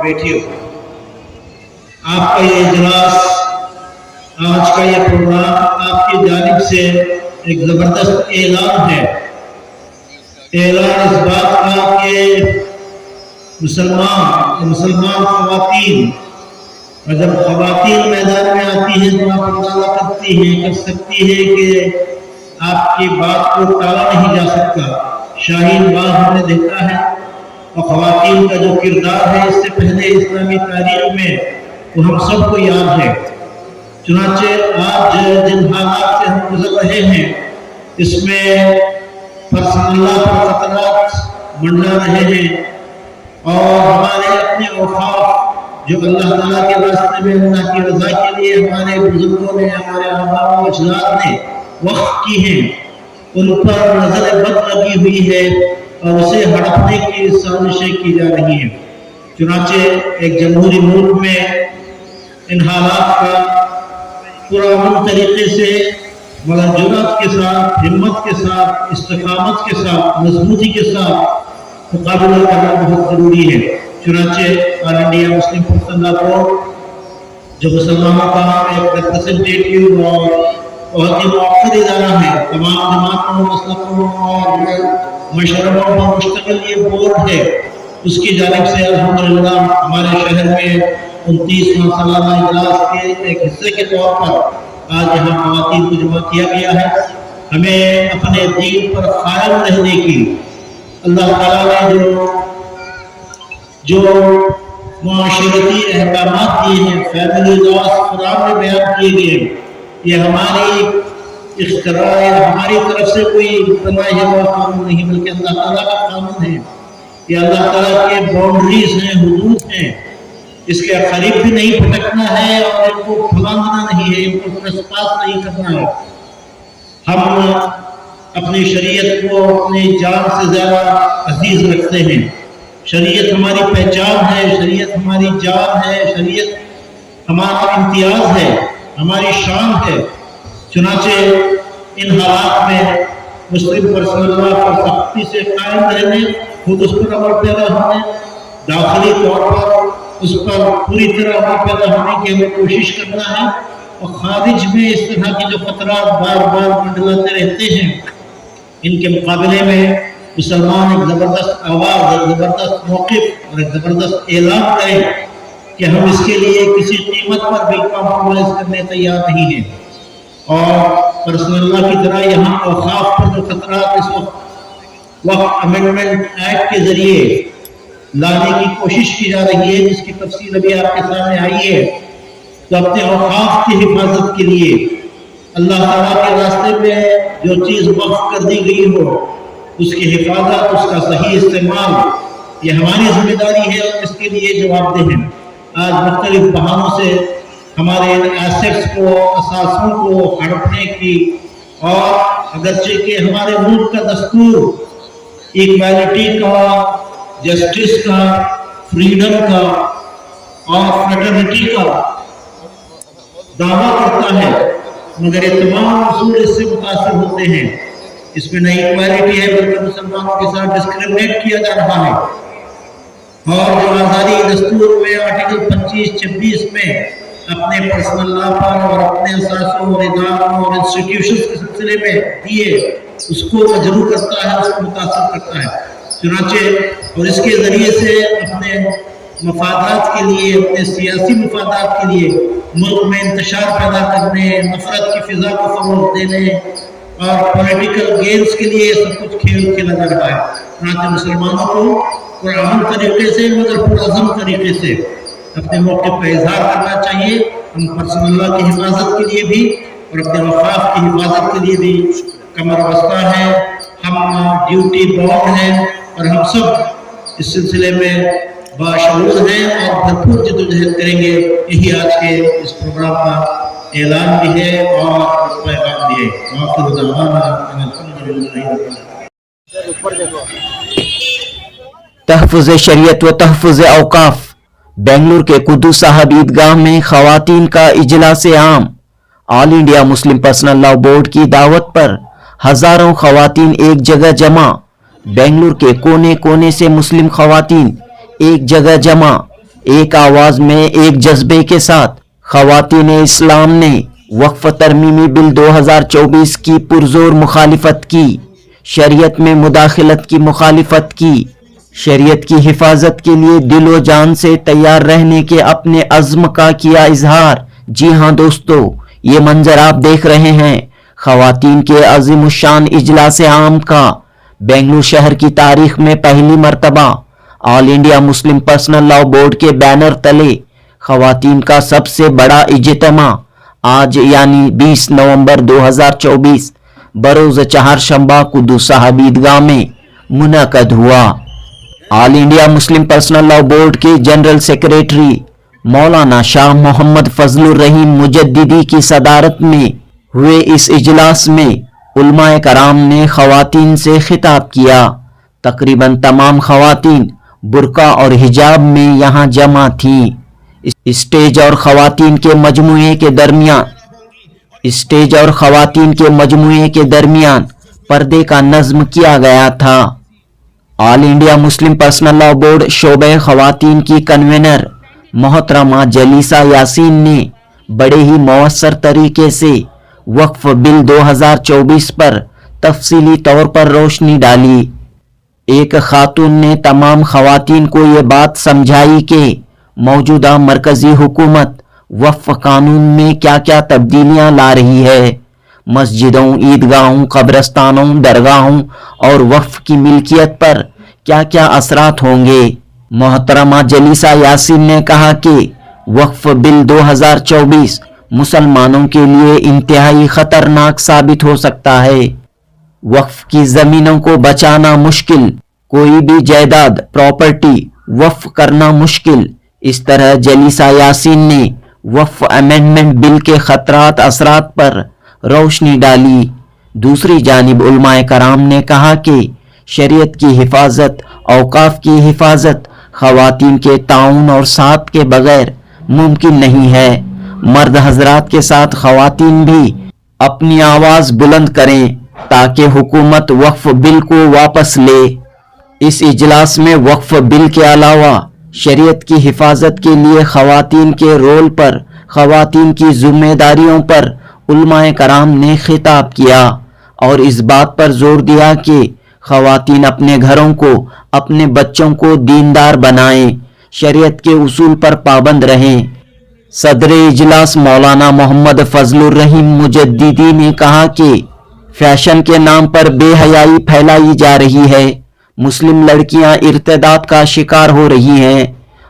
بیٹھیوں، آپ کا یہ اجلاس، آج کا یہ پروگرام آپ کی جانب سے ایک زبردست اعلان ہے۔ اعلان اس بات کا کہ مسلمان خواتین، اور جب خواتین میدان میں آتی ہیں تو آپ اندازہ کر سکتی ہیں کہ آپ کی بات کو ٹالا نہیں جا سکتا۔ شاہین باغ ہم نے دیکھا ہے، اور خواتین کا جو کردار ہے اس سے پہلے اسلامی تاریخ میں وہ ہم سب کو یاد ہے۔ چنانچہ آج جن حالات سے ہم گزر رہے ہیں اس میں پرسنل اللہ پر خطرات منڈلا رہے ہیں، اور ہمارے اپنے اوقاف جو اللہ تعالیٰ کے راستے میں اللہ کی رضا کے لیے ہمارے بزرگوں نے، ہمارے آباء و اجداد نے وقف کی ہیں، ان پر نظر بد لگی ہوئی ہے اور اسے ہڑپنے کی سازشیں کی جا رہی ہیں۔ چنانچہ ایک جمہوری ملک میں ان حالات کا پرامن طریقے سے، مگر جرأت کے ساتھ، ہمت کے ساتھ، استقامت کے ساتھ، مضبوطی کے ساتھ مقابلہ کرنا بہت ضروری ہے۔ چنانچہ آل انڈیا مسلم پرسنل لا بورڈ جو مسلمانوں کا ایک ریپرزنٹیٹیو اور بہت ہی مؤثر ادارہ ہے، تمام جماعتوں، مسلکوں اور مشوروں پر مشتمل یہ بورڈ ہے، اس کی جانب سے الحمدللہ ہمارے شہر میں 29واں سالانہ اجلاس کے ایک حصے کے طور پر آج یہاں خواتین کو جمع کیا گیا ہے۔ ہمیں اپنے دین پر قائم رہنے کی اللہ تعالیٰ نے جو معاشرتی احکامات دیے ہیں، فیملی لاز قرآن میں بیان کیے گئے ہیں، یہ ہماری اختراع ہے، ہماری طرف سے کوئی بنایا ہوا قانون نہیں بلکہ اللہ تعالیٰ کا قانون ہے۔ یہ اللہ تعالیٰ کے باؤنڈریز ہیں، حدود ہیں، اس کے قریب بھی نہیں پھٹکنا ہے اور ان کو پھلانگنا نہیں ہے، ان کو ٹریسپاس نہیں کرنا ہے۔ ہم اپنی شریعت کو اپنی جان سے زیادہ عزیز رکھتے ہیں۔ شریعت ہماری پہچان ہے، شریعت ہماری جان ہے، شریعت ہمارا امتیاز ہے، ہماری شان ہے۔ چنانچہ ان حالات میں مسلم پرسنل لا پر سختی سے قائم رہنے، خود اس پر عمل پیدا ہونے، داخلی طور پر اس پر پوری طرح عمل پیدا ہونے کی ہمیں کوشش کرنا ہے، اور خارج میں اس طرح کی جو خطرات بار بار منڈلاتے رہتے ہیں ان کے مقابلے میں مسلمان ایک زبردست آواز، ایک زبردست موقف اور ایک زبردست اعلان کریں کہ ہم اس کے لیے کسی قیمت پر بھی کمپرومائز کرنے تیار نہیں ہیں۔ اور پرسنل لا کی طرح یہاں اوقاف پر جو خطرات اس وقت امینڈمنٹ ایکٹ کے ذریعے لانے کی کوشش کی جا رہی ہے، جس کی تفصیل ابھی آپ کے سامنے آئی ہے، تو اپنے اوقاف کی حفاظت کے لیے اللہ تعالیٰ کے راستے میں جو چیز وقف کر دی گئی ہو اس کی حفاظت، اس کا صحیح استعمال، یہ ہماری ذمہ داری ہے اور اس کے لیے جواب دہ ہیں۔ آج مختلف بہانوں سے ہمارے ان ایسٹس کو، اثاثوں کو ہڑپنے کی، اور اگرچہ کہ ہمارے ملک کا دستور ایکویلٹی کا، جسٹس کا، فریڈم کا اور فریٹرنٹی کا دعویٰ کرتا ہے، مگر یہ تمام اصول اس سے متاثر ہوتے ہیں۔ اس میں نئی ایکویلٹی ہے بلکہ مسلمانوں کے ساتھ ڈسکریمنیٹ کیا جا رہا ہے، اور جو آزادی دستور میں آرٹیکل 25-26 میں اپنے پرسنل لا پر اور اپنے اثاثوں اور اداروں اور انسٹیٹیوشنز کے سلسلے میں دیے، اس کو مجروح کرتا ہے، اس کو متاثر کرتا ہے۔ چنانچہ اور اس کے ذریعے سے اپنے مفادات کے لیے، اپنے سیاسی مفادات کے لیے ملک میں انتشار پیدا کرنے، نفرت کی فضا کو فروغ دینے اور پولیٹیکل گینز کے لیے سب کچھ کھیل کھیلا جا رہا ہے۔ چنانچہ مسلمانوں کو پرامن طریقے سے مگر پرعزم طریقے سے اپنے موقف کا اظہار کرنا چاہیے۔ ہم پرسنل لا کی حفاظت کے لیے بھی اور اپنے وقاف کی حفاظت کے لیے بھی کمر بستہ ہیں، ہم ڈیوٹی باؤنڈ ہیں، اور ہم سب اس سلسلے میں باشعور ہیں اور بھرپور جدوجہد کریں گے۔ یہی آج کے اس پروگرام کا اعلان بھی ہے اور پیغام بھی ہے۔ وآخر دعوانا ان الحمدللہ رب العالمین۔ تحفظ شریعت و تحفظ اوقاف۔ بنگلور کے قدوس صاحب عیدگاہ میں خواتین کا اجلاس عام۔ آل انڈیا مسلم پرسنل لا بورڈ کی دعوت پر ہزاروں خواتین ایک جگہ جمع۔ بنگلور کے کونے کونے سے مسلم خواتین ایک جگہ جمع۔ ایک آواز میں ایک جذبے کے ساتھ خواتین اسلام نے وقف ترمیمی بل 2024 کی پرزور مخالفت کی، شریعت میں مداخلت کی مخالفت کی، شریعت کی حفاظت کے لیے دل و جان سے تیار رہنے کے اپنے عزم کا کیا اظہار۔ جی ہاں دوستو، یہ منظر آپ دیکھ رہے ہیں خواتین کے عظیم الشان اجلاس عام کا۔ بنگلور شہر کی تاریخ میں پہلی مرتبہ All India Muslim Personal Law Board کے بینر تلے خواتین کا سب سے بڑا اجتماع آج یعنی 20 نومبر 2024 بروز چہارشنبہ قدس صاحب عیدگاہ میں منعقد ہوا۔ All India Muslim Personal Law Board کے جنرل سیکریٹری مولانا شاہ محمد فضل الرحیم مجددی کی صدارت میں ہوئے اس اجلاس میں علماء کرام نے خواتین سے خطاب کیا۔ تقریباً تمام خواتین برقع اور حجاب میں یہاں جمع تھیں۔ اسٹیج اور خواتین کے درمیان پردے کا نظم کیا گیا تھا۔ All India Muslim Personal Law Board شعبہ خواتین کی کنوینر محترمہ جلیسہ یاسین نے بڑے ہی مؤثر طریقے سے وقف بل 2024 پر تفصیلی طور پر روشنی ڈالی۔ ایک خاتون نے تمام خواتین کو یہ بات سمجھائی کہ موجودہ مرکزی حکومت وقف قانون میں کیا کیا تبدیلیاں لا رہی ہے، مسجدوں، عیدگاہوں، قبرستانوں، درگاہوں اور وقف کی ملکیت پر کیا کیا اثرات ہوں گے۔ محترمہ جلیسہ یاسین نے کہا کہ وقف بل 2024 مسلمانوں کے لیے انتہائی خطرناک ثابت ہو سکتا ہے۔ وقف کی زمینوں کو بچانا مشکل، کوئی بھی جائیداد پراپرٹی وقف کرنا مشکل۔ اس طرح جلیسہ یاسین نے وقف امینڈمنٹ بل کے خطرات اثرات پر روشنی ڈالی۔ دوسری جانب علماء کرام نے کہا کہ شریعت کی حفاظت، اوقاف کی حفاظت خواتین کے تعاون اور ساتھ کے بغیر ممکن نہیں ہے۔ مرد حضرات کے ساتھ خواتین بھی اپنی آواز بلند کریں تاکہ حکومت وقف بل کو واپس لے۔ اس اجلاس میں وقف بل کے علاوہ شریعت کی حفاظت کے لیے خواتین کے رول پر، خواتین کی ذمہ داریوں پر علماء کرام نے خطاب کیا اور اس بات پر زور دیا کہ خواتین اپنے گھروں کو، اپنے بچوں کو دیندار بنائیں، شریعت کے اصول پر پابند رہیں۔ صدر اجلاس مولانا محمد فضل الرحیم مجددی نے کہا کہ فیشن کے نام پر بے حیائی پھیلائی جا رہی ہے، مسلم لڑکیاں ارتداد کا شکار ہو رہی ہیں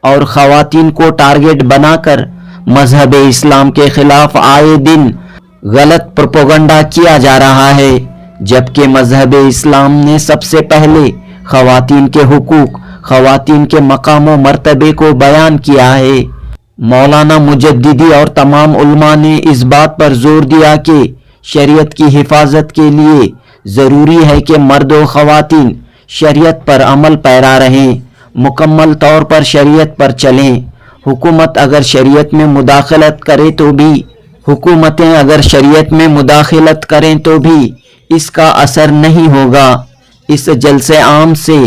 اور خواتین کو ٹارگٹ بنا کر مذہب اسلام کے خلاف آئے دن غلط پروپیگنڈا کیا جا رہا ہے، جبکہ مذہب اسلام نے سب سے پہلے خواتین کے حقوق، خواتین کے مقام و مرتبے کو بیان کیا ہے۔ مولانا مجددی اور تمام علماء نے اس بات پر زور دیا کہ شریعت کی حفاظت کے لیے ضروری ہے کہ مرد و خواتین شریعت پر عمل پیرا رہیں، مکمل طور پر شریعت پر چلیں۔ حکومتیں اگر شریعت میں مداخلت کریں تو بھی اس کا اثر نہیں ہوگا۔ اس جلسے عام سے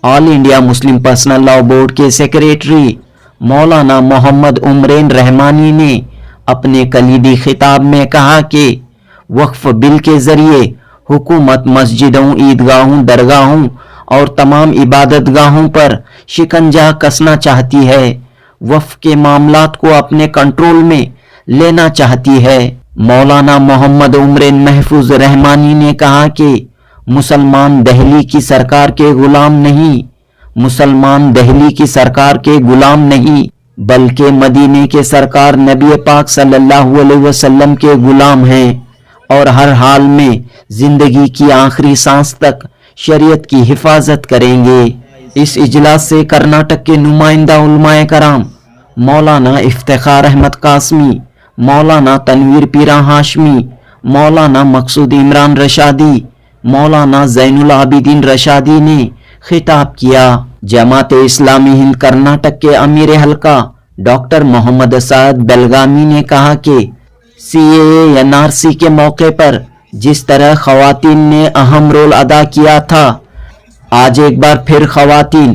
All India Muslim Personal Law Board کے سیکریٹری مولانا محمد عمرین رحمانی نے اپنے کلیدی خطاب میں کہا کہ وقف بل کے ذریعے حکومت مسجدوں، عیدگاہوں، درگاہوں اور تمام عبادت گاہوں پر شکنجہ کسنا چاہتی ہے، وقف کے معاملات کو اپنے کنٹرول میں لینا چاہتی ہے۔ مولانا محمد عمرین محفوظ رحمانی نے کہا کہ مسلمان دہلی کی سرکار کے غلام نہیں، مسلمان دہلی کی سرکار کے غلام نہیں بلکہ مدینے کے سرکار نبی پاک صلی اللہ علیہ وسلم کے غلام ہیں اور ہر حال میں زندگی کی آخری سانس تک شریعت کی حفاظت کریں گے۔ اس اجلاس سے کرناٹک کے نمائندہ علماء کرام مولانا افتخار احمد قاسمی، مولانا تنویر پیرا ہاشمی، مولانا مقصود عمران رشادی، مولانا زین العابدین رشادی نے خطاب کیا۔ جماعت اسلامی ہند کرناٹک کے امیر حلقہ ڈاکٹر محمد سعد بلگامی نے کہا کہ CAA کے موقع پر جس طرح خواتین نے اہم رول ادا کیا تھا، آج ایک بار پھر خواتین